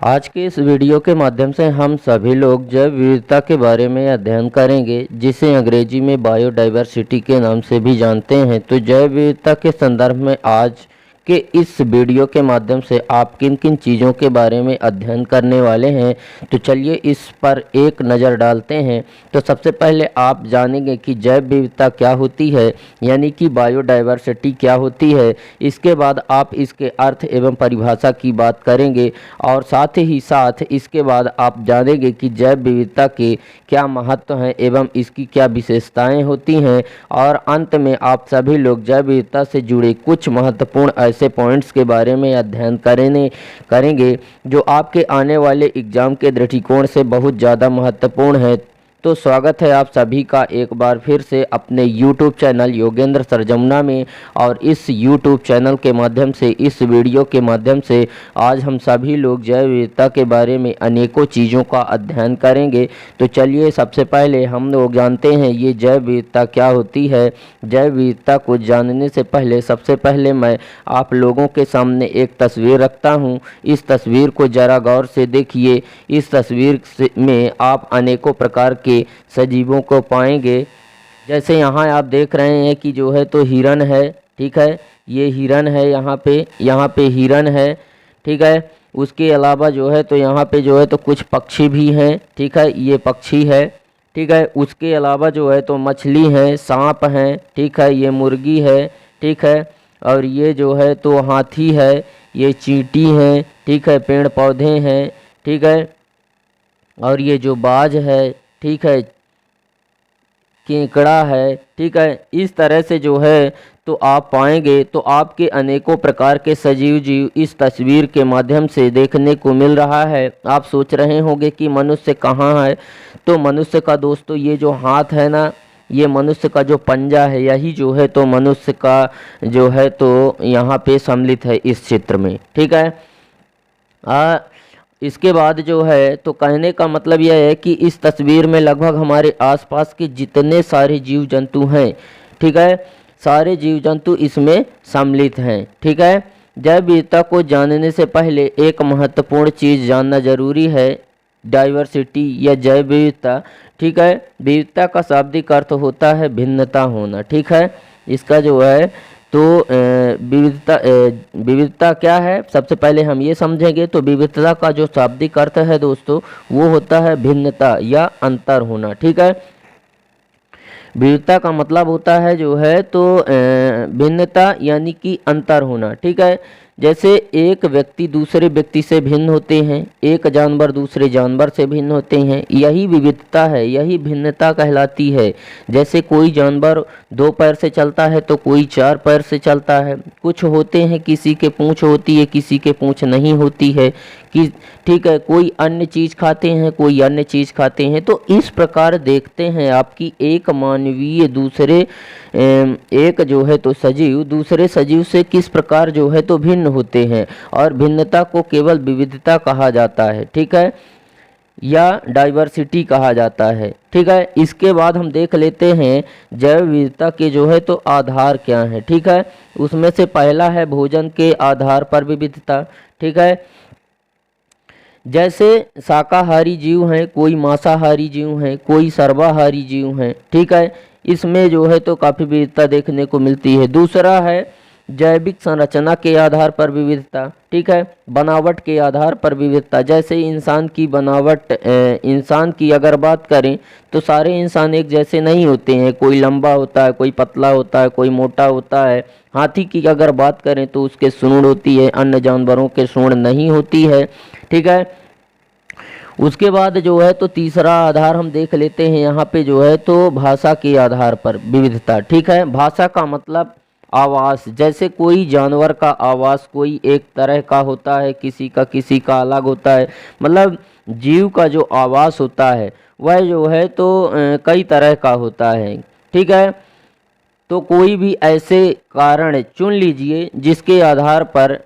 आज के इस वीडियो के माध्यम से हम सभी लोग जैव विविधता के बारे में अध्ययन करेंगे, जिसे अंग्रेजी में बायोडाइवर्सिटी के नाम से भी जानते हैं। तो जैव विविधता के संदर्भ में आज के इस वीडियो के माध्यम से आप किन किन चीज़ों के बारे में अध्ययन करने वाले हैं, तो चलिए इस पर एक नज़र डालते हैं। तो सबसे पहले आप जानेंगे कि जैव विविधता क्या होती है, यानी कि बायोडाइवर्सिटी क्या होती है। इसके बाद आप इसके अर्थ एवं परिभाषा की बात करेंगे और साथ ही साथ इसके बाद आप जानेंगे कि जैव विविधता के क्या महत्व हैं एवं इसकी क्या विशेषताएं होती हैं। और अंत में आप सभी लोग जैव विविधता से जुड़े कुछ महत्वपूर्ण ऐसे पॉइंट्स के बारे में अध्ययन करेंगे जो आपके आने वाले एग्जाम के दृष्टिकोण से बहुत ज़्यादा महत्वपूर्ण है। तो स्वागत है आप सभी का एक बार फिर से अपने YouTube channel Yogendra sir Jamuna में। और इस YouTube चैनल के माध्यम से, इस वीडियो के माध्यम से आज हम सभी लोग जैव विविधता के बारे में अनेकों चीज़ों का अध्ययन करेंगे। तो चलिए सबसे पहले हम लोग जानते हैं ये जैव विविधता क्या होती है। जैव विविधता को जानने से पहले सबसे पहले मैं आप लोगों के सामने एक तस्वीर रखता हूँ। इस तस्वीर को ज़रा गौर से देखिए। इस तस्वीर में आप अनेकों प्रकार के सजीवों को पाएंगे। जैसे यहाँ आप देख रहे हैं कि जो है तो हिरन है, ठीक है, ये हिरन है, यहाँ पे हिरन है, ठीक है। उसके अलावा जो है तो यहाँ पे जो है तो कुछ पक्षी भी हैं, ठीक है, ये पक्षी है, ठीक है। उसके अलावा जो है तो मछली है, सांप हैं, ठीक है, ये मुर्गी है, ठीक है। और ये जो है तो हाथी है, ये चींटी है, ठीक है, पेड़ पौधे हैं, ठीक है। और ये जो बाज है, ठीक है, केकड़ा है, ठीक है। इस तरह से जो है तो आप पाएंगे तो आपके अनेकों प्रकार के सजीव जीव इस तस्वीर के माध्यम से देखने को मिल रहा है। आप सोच रहे होंगे कि मनुष्य कहाँ है। तो मनुष्य का दोस्तों ये जो हाथ है ना, ये मनुष्य का जो पंजा है, यही जो है तो मनुष्य का जो है तो यहाँ पे सम्मिलित है इस चित्र में, ठीक है। इसके बाद जो है तो कहने का मतलब यह है कि इस तस्वीर में लगभग हमारे आसपास के जितने सारे जीव जंतु हैं, ठीक है, सारे जीव जंतु इसमें सम्मिलित हैं, ठीक है। जैव विविधता को जानने से पहले एक महत्वपूर्ण चीज़ जानना जरूरी है, डाइवर्सिटी या जैव विविधता, ठीक है। विविधता का शाब्दिक अर्थ होता है भिन्नता होना, ठीक है। इसका जो है तो विविधता क्या है, सबसे पहले हम ये समझेंगे। तो विविधता का जो शाब्दिक अर्थ है दोस्तों, वो होता है भिन्नता या अंतर होना, ठीक है। विविधता का मतलब होता है जो है तो भिन्नता यानी कि अंतर होना, ठीक है। जैसे एक व्यक्ति दूसरे व्यक्ति से भिन्न होते हैं, एक जानवर दूसरे जानवर से भिन्न होते हैं, यही विविधता है, यही भिन्नता कहलाती है। जैसे कोई जानवर 2 पैर से चलता है तो कोई 4 पैर से चलता है। कुछ होते हैं किसी के पूँछ होती है, किसी के पूँछ नहीं होती है, कि ठीक है, कोई अन्य चीज़ खाते हैं, कोई अन्य चीज़ खाते हैं। तो इस प्रकार देखते हैं आपकी एक मानवीय दूसरे एक जो है तो सजीव दूसरे सजीव से किस प्रकार जो है तो भिन्न होते हैं। और भिन्नता को केवल विविधता कहा जाता है, ठीक है, या डाइवर्सिटी कहा जाता है, ठीक है। इसके बाद हम देख लेते हैं जैव विविधता के जो है तो आधार क्या हैं, ठीक है। उसमें से पहला है भोजन के आधार पर विविधता, ठीक है। जैसे शाकाहारी जीव हैं, कोई मांसाहारी जीव हैं, कोई सर्वाहारी जीव हैं, ठीक है। इसमें जो है तो काफ़ी विविधता देखने को मिलती है। दूसरा है जैविक संरचना के आधार पर विविधता, ठीक है, बनावट के आधार पर विविधता। जैसे इंसान की बनावट, इंसान की अगर बात करें तो सारे इंसान एक जैसे नहीं होते हैं, कोई लंबा होता है, कोई पतला होता है, कोई मोटा होता है। हाथी की अगर बात करें तो उसके सूंड होती है, अन्य जानवरों के सूंड नहीं होती है, ठीक है। उसके बाद जो है तो तीसरा आधार हम देख लेते हैं यहाँ पे जो है तो भाषा के आधार पर विविधता, ठीक है। भाषा का मतलब आवाज़। जैसे कोई जानवर का आवाज़ कोई एक तरह का होता है, किसी का अलग होता है। मतलब जीव का जो आवाज़ होता है वह जो है तो कई तरह का होता है, ठीक है। तो कोई भी ऐसे कारण चुन लीजिए जिसके आधार पर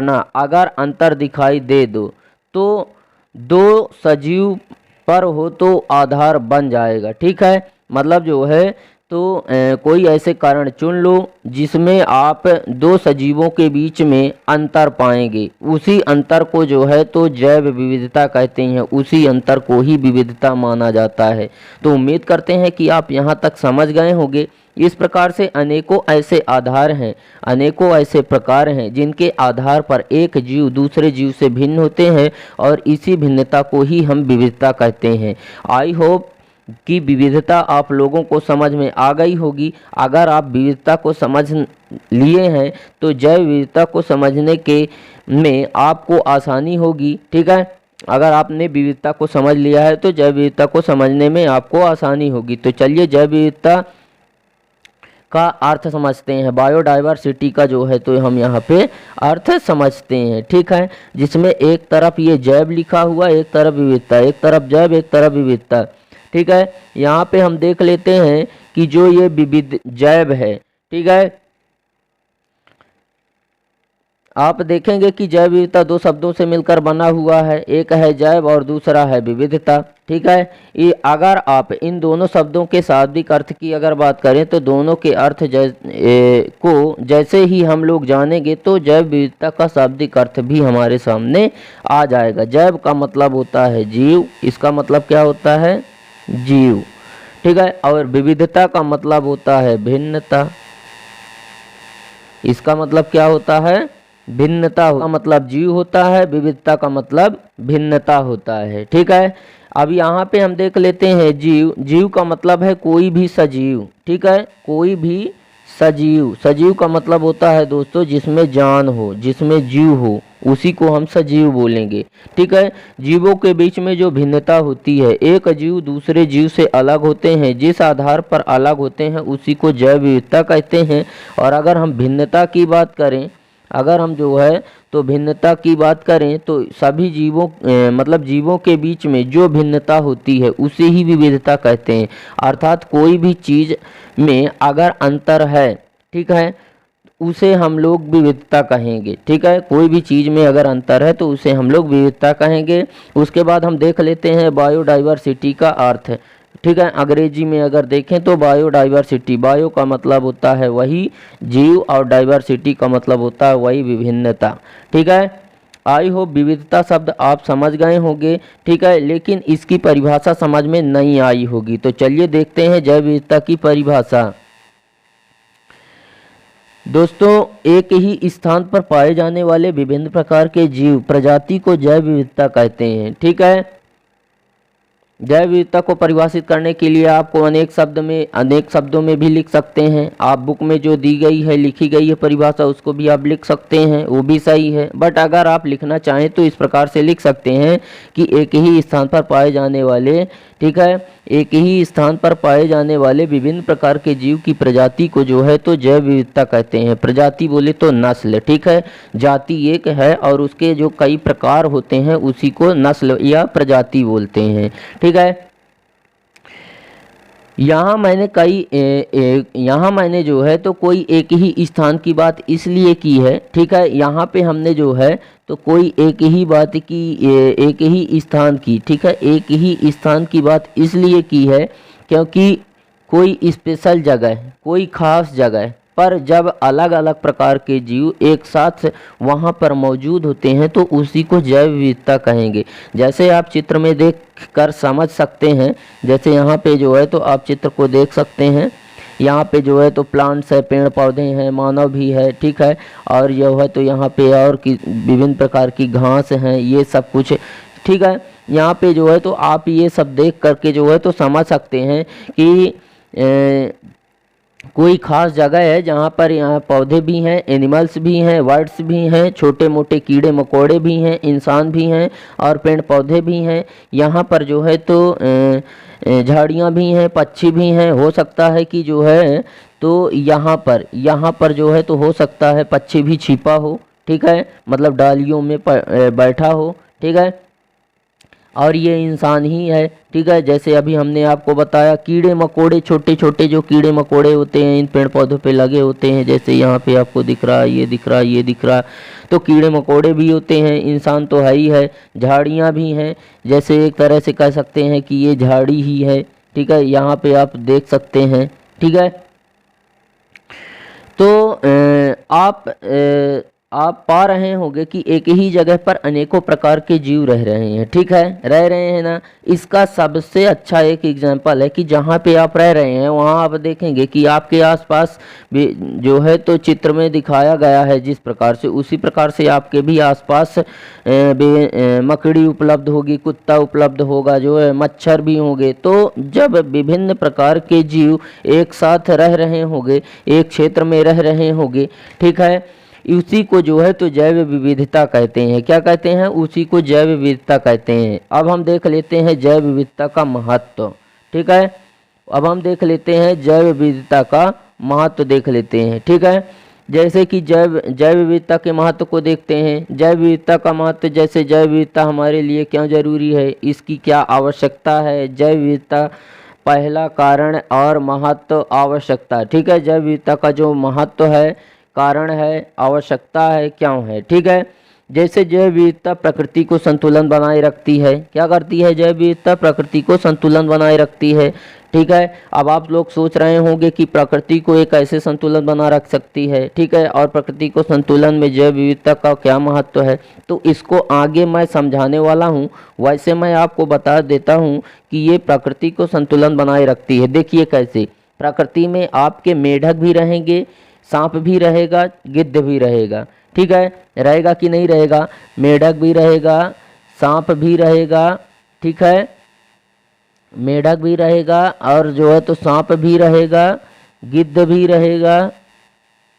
ना अगर अंतर दिखाई दे दो तो 2 सजीव पर हो तो आधार बन जाएगा, ठीक है। मतलब जो है तो कोई ऐसे कारण चुन लो जिसमें आप दो सजीवों के बीच में अंतर पाएंगे। उसी अंतर को जो है तो जैव विविधता कहते हैं, उसी अंतर को ही विविधता माना जाता है। तो उम्मीद करते हैं कि आप यहाँ तक समझ गए होंगे। इस प्रकार से अनेकों ऐसे आधार हैं, अनेकों ऐसे प्रकार हैं जिनके आधार पर एक जीव दूसरे जीव से भिन्न होते हैं और इसी भिन्नता को ही हम विविधता कहते हैं। आई होप कि विविधता आप लोगों को समझ में आ गई होगी। अगर आप विविधता को समझ लिए हैं तो जैव विविधता को समझने के में आपको आसानी होगी। ठीक है, अगर आपने विविधता को समझ लिया है तो जैव विविधता को समझने में आपको आसानी होगी। तो चलिए जैव विविधता का अर्थ समझते हैं। बायोडाइवर्सिटी का जो है तो हम यहाँ पे अर्थ समझते हैं। ठीक है, जिसमें एक तरफ ये जैव लिखा हुआ, एक तरफ विविधता, एक तरफ जैव एक तरफ विविधता। ठीक है, यहाँ पे हम देख लेते हैं कि जो ये विविध जैव है, ठीक है, आप देखेंगे कि जैव विविधता दो शब्दों से मिलकर बना हुआ है, एक है जैव और दूसरा है विविधता। ठीक है, ये अगर आप इन दोनों शब्दों के शाब्दिक अर्थ की अगर बात करें तो दोनों के अर्थ जैसे ही हम लोग जानेंगे तो जैव विविधता का शाब्दिक अर्थ भी हमारे सामने आ जाएगा। जैव का मतलब होता है जीव, इसका मतलब क्या होता है, जीव। ठीक है, और विविधता का मतलब होता है भिन्नता, इसका मतलब क्या होता है, भिन्नता का मतलब जीव होता है, विविधता का मतलब भिन्नता होता है। ठीक है, अब यहाँ पे हम देख लेते हैं जीव। जीव का मतलब है कोई भी सजीव। ठीक है, कोई भी सजीव। सजीव का मतलब होता है दोस्तों जिसमें जान हो, जिसमें जीव हो, उसी को हम सजीव बोलेंगे। ठीक है, जीवों के बीच में जो भिन्नता होती है, एक जीव दूसरे जीव से अलग होते हैं, जिस आधार पर अलग होते हैं उसी को जैव विविधता कहते हैं। और अगर हम भिन्नता की बात करें, अगर हम जो है तो भिन्नता की बात करें तो सभी जीवों मतलब जीवों के बीच में जो भिन्नता होती है उसे ही विविधता कहते हैं। अर्थात कोई भी चीज़ में अगर अंतर है, ठीक है, उसे हम लोग विविधता कहेंगे। ठीक है, कोई भी चीज़ में अगर अंतर है तो उसे हम लोग विविधता कहेंगे। उसके बाद हम देख लेते हैं बायोडाइवर्सिटी का अर्थ। ठीक है, अंग्रेजी में अगर देखें तो बायोडाइवर्सिटी, बायो का मतलब होता है वही जीव और डाइवर्सिटी का मतलब होता है वही विभिन्नता। ठीक है, आई होप विविधता शब्द आप समझ गए होंगे। ठीक है, लेकिन इसकी परिभाषा समझ में नहीं आई होगी। तो चलिए देखते हैं जैव विविधता की परिभाषा। दोस्तों, एक ही स्थान पर पाए जाने वाले विभिन्न प्रकार के जीव प्रजाति को जैव विविधता कहते हैं। ठीक है, जैव विविधता को परिभाषित करने के लिए आपको अनेक शब्दों में भी लिख सकते हैं। आप बुक में जो दी गई है, लिखी गई है परिभाषा, उसको भी आप लिख सकते हैं, वो भी सही है। बट अगर आप लिखना चाहें तो इस प्रकार से लिख सकते हैं कि एक ही स्थान पर पाए जाने वाले, ठीक है, एक ही स्थान पर पाए जाने वाले विभिन्न प्रकार के जीव की प्रजाति को जो है तो जैव विविधता कहते हैं। प्रजाति बोले तो नस्ल। ठीक है, जाति एक है और उसके जो कई प्रकार होते हैं उसी को नस्ल या प्रजाति बोलते हैं। ठीक है, यहाँ मैंने जो है तो कोई एक ही स्थान की बात इसलिए की है। ठीक है, यहाँ पे हमने जो है तो कोई एक ही बात की, एक ही स्थान की, ठीक है, एक ही स्थान की बात इसलिए की है क्योंकि कोई स्पेशल जगह, कोई खास जगह पर जब अलग अलग प्रकार के जीव एक साथ वहाँ पर मौजूद होते हैं तो उसी को जैव विविधता कहेंगे। जैसे आप चित्र में देख कर समझ सकते हैं, जैसे यहाँ पे जो है तो आप चित्र को देख सकते हैं। यहाँ पे जो है तो प्लांट्स है, पेड़ पौधे हैं, मानव भी है। ठीक है, और यह है तो यहाँ पे और विभिन्न प्रकार की घास हैं, ये सब कुछ। ठीक है, यहाँ पे जो है तो आप ये सब देख करके जो है तो समझ सकते हैं कि कोई खास जगह है जहाँ पर यहाँ पौधे भी हैं, एनिमल्स भी हैं, बर्ड्स भी हैं, छोटे मोटे कीड़े मकोड़े भी हैं, इंसान भी हैं और पेड़ पौधे भी हैं। यहाँ पर जो है तो झाड़ियाँ भी हैं, पक्षी भी हैं। हो सकता है कि जो है तो यहाँ पर जो है तो हो सकता है पक्षी भी छिपा हो। ठीक है, मतलब डालियों में बैठा हो। ठीक है, और ये इंसान ही है। ठीक है, जैसे अभी हमने आपको बताया कीड़े मकोड़े, छोटे छोटे जो कीड़े मकोड़े होते हैं इन पेड़ पौधों पे लगे होते हैं, जैसे यहाँ पे आपको दिख रहा है, ये दिख रहा है, ये दिख रहा है, तो कीड़े मकोड़े भी होते हैं। इंसान तो है ही है, झाड़ियाँ भी हैं, जैसे एक तरह से कह सकते हैं कि ये झाड़ी ही है। ठीक है, यहाँ पे आप देख सकते हैं, ठीक है। तो आप पा रहे होंगे कि एक ही जगह पर अनेकों प्रकार के जीव रह रहे हैं, ठीक है, रह रहे हैं ना। इसका सबसे अच्छा एक एग्जांपल है कि जहाँ पे आप रह रहे हैं वहाँ आप देखेंगे कि आपके आसपास भी जो है तो चित्र में दिखाया गया है जिस प्रकार से, उसी प्रकार से आपके भी आसपास मकड़ी उपलब्ध होगी, कुत्ता उपलब्ध होगा, जो है मच्छर भी होंगे। तो जब विभिन्न प्रकार के जीव एक साथ रह रहे होंगे, एक क्षेत्र में रह रहे होंगे, ठीक है, उसी को जो है तो जैव विविधता कहते हैं। क्या कहते हैं? उसी को जैव विविधता कहते हैं। अब हम देख लेते हैं जैव विविधता का महत्व, ठीक है। अब हम देख लेते हैं जैव विविधता का महत्व देख लेते हैं, ठीक है। जैसे कि जैव विविधता के महत्व को देखते हैं। जैव विविधता का महत्व, जैसे जैव विविधता हमारे लिए क्यों जरूरी है, इसकी क्या आवश्यकता है। जैव विविधता पहला कारण और महत्व आवश्यकता, ठीक है। जैव विविधता का जो महत्व है, कारण है, आवश्यकता है, क्यों है, ठीक है। जैसे जैव विविधता प्रकृति को संतुलन बनाए रखती है। क्या करती है? जैव विविधता प्रकृति को संतुलन बनाए रखती है, ठीक है। अब आप लोग सोच रहे होंगे कि प्रकृति को एक ऐसे संतुलन बना रख सकती है, ठीक है, और प्रकृति को संतुलन में जैव विविधता का क्या महत्व है, तो इसको आगे मैं समझाने वाला हूँ। वैसे मैं आपको बता देता हूँ कि ये प्रकृति को संतुलन बनाए रखती है। देखिए कैसे। प्रकृति में आपके मेढक भी रहेंगे, सांप भी रहेगा, गिद्ध भी रहेगा, ठीक है। रहेगा कि नहीं रहेगा? मेढक भी रहेगा, सांप भी रहेगा, ठीक है, मेढक भी रहेगा, और जो है तो सांप भी रहेगा, गिद्ध भी रहेगा,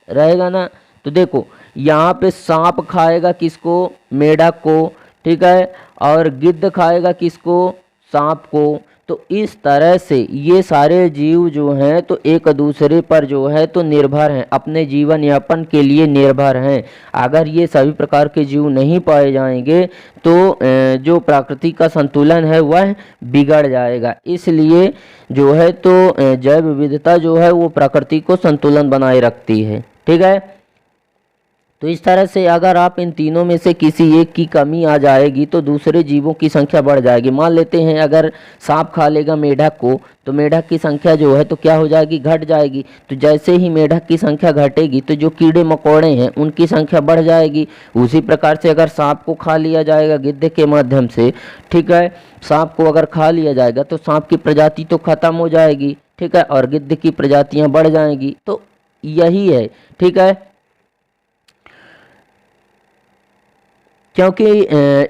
रहेगा ना। तो देखो यहाँ पे सांप खाएगा किसको? मेढक को, ठीक है, और गिद्ध खाएगा किसको? सांप को। तो इस तरह से ये सारे जीव जो हैं तो एक दूसरे पर जो है तो निर्भर हैं, अपने जीवन यापन के लिए निर्भर हैं। अगर ये सभी प्रकार के जीव नहीं पाए जाएंगे तो जो प्रकृति का संतुलन है वह बिगड़ जाएगा। इसलिए जो है तो जैव विविधता जो है वो प्रकृति को संतुलन बनाए रखती है, ठीक है। तो इस तरह से अगर आप इन तीनों में से किसी एक की कमी आ जाएगी तो दूसरे जीवों की संख्या बढ़ जाएगी। मान लेते हैं अगर सांप खा लेगा मेढक को, तो मेढक की संख्या जो है तो क्या हो जाएगी? घट जाएगी। तो जैसे ही मेढक की संख्या घटेगी तो जो कीड़े मकोड़े हैं उनकी संख्या बढ़ जाएगी। उसी प्रकार से अगर सांप को खा लिया जाएगा गिद्ध के माध्यम से, ठीक है, सांप को अगर खा लिया जाएगा तो सांप की प्रजाति तो खत्म हो जाएगी, ठीक है, और गिद्ध की प्रजातियाँ बढ़ जाएंगी। तो यही है, ठीक है। क्योंकि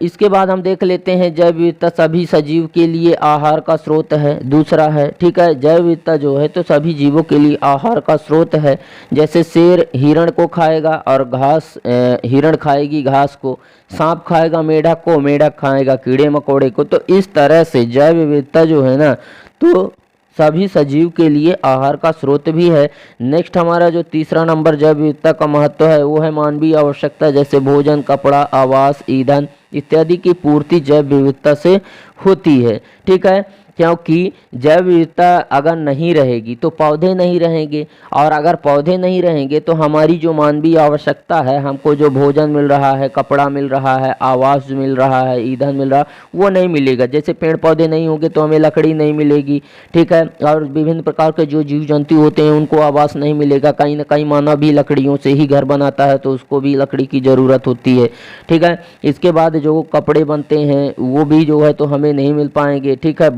इसके बाद हम देख लेते हैं जैव विविधता सभी सजीव के लिए आहार का स्रोत है। दूसरा है, ठीक है, जैव विविधता जो है तो सभी जीवों के लिए आहार का स्रोत है। जैसे शेर हिरण को खाएगा और घास, हिरण खाएगी घास को, सांप खाएगा मेढक को, मेढक खाएगा कीड़े मकोड़े को। तो इस तरह से जैव विविधता जो है ना तो सभी सजीव के लिए आहार का स्रोत भी है। नेक्स्ट हमारा जो तीसरा नंबर जैव विविधता का महत्व है वो है मानवीय आवश्यकता, जैसे भोजन, कपड़ा, आवास, ईंधन इत्यादि की पूर्ति जैव विविधता से होती है, ठीक है। क्योंकि जैव विविधता अगर नहीं रहेगी तो पौधे नहीं रहेंगे, और अगर पौधे नहीं रहेंगे तो हमारी जो मानवीय आवश्यकता है, हमको जो भोजन मिल रहा है, कपड़ा मिल रहा है, आवास मिल रहा है, ईंधन मिल रहा है, वो नहीं मिलेगा। जैसे पेड़ पौधे नहीं होंगे तो हमें लकड़ी नहीं मिलेगी, ठीक है, और विभिन्न प्रकार के जो जीव जंतु होते हैं उनको आवास नहीं मिलेगा। कहीं ना कहीं मानव भी लकड़ियों से ही घर बनाता है तो उसको भी लकड़ी की ज़रूरत होती है, ठीक है। इसके बाद जो कपड़े बनते हैं वो भी जो है तो हमें नहीं मिल पाएंगे, ठीक है।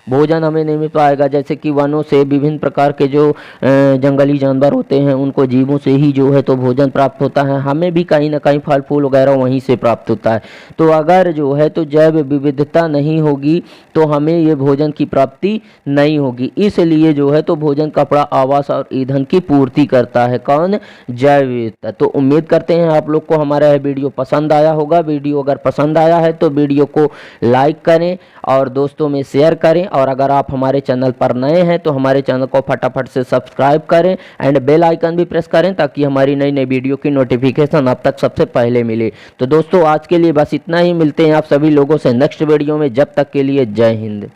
भोजन हमें नहीं मिल पाएगा, जैसे कि वनों से विभिन्न प्रकार के जो जंगली जानवर होते हैं उनको जीवों से ही जो है तो भोजन प्राप्त होता है। हमें भी कहीं ना कहीं फल फूल वगैरह वहीं से प्राप्त होता है। तो अगर जो है तो जैव विविधता नहीं होगी तो हमें ये भोजन की प्राप्ति नहीं होगी। इसलिए जो है तो भोजन, कपड़ा, आवास और ईंधन की पूर्ति करता है कौन? जैव विविधता। तो उम्मीद करते हैं आप लोग को हमारा यह वीडियो पसंद आया होगा। वीडियो अगर पसंद आया है तो वीडियो को लाइक करें और दोस्तों में शेयर करें, और अगर आप हमारे चैनल पर नए हैं तो हमारे चैनल को फटाफट से सब्सक्राइब करें एंड बेल आइकन भी प्रेस करें ताकि हमारी नई नई वीडियो की नोटिफिकेशन आप तक सबसे पहले मिले। तो दोस्तों आज के लिए बस इतना ही। मिलते हैं आप सभी लोगों से नेक्स्ट वीडियो में। जब तक के लिए जय हिंद।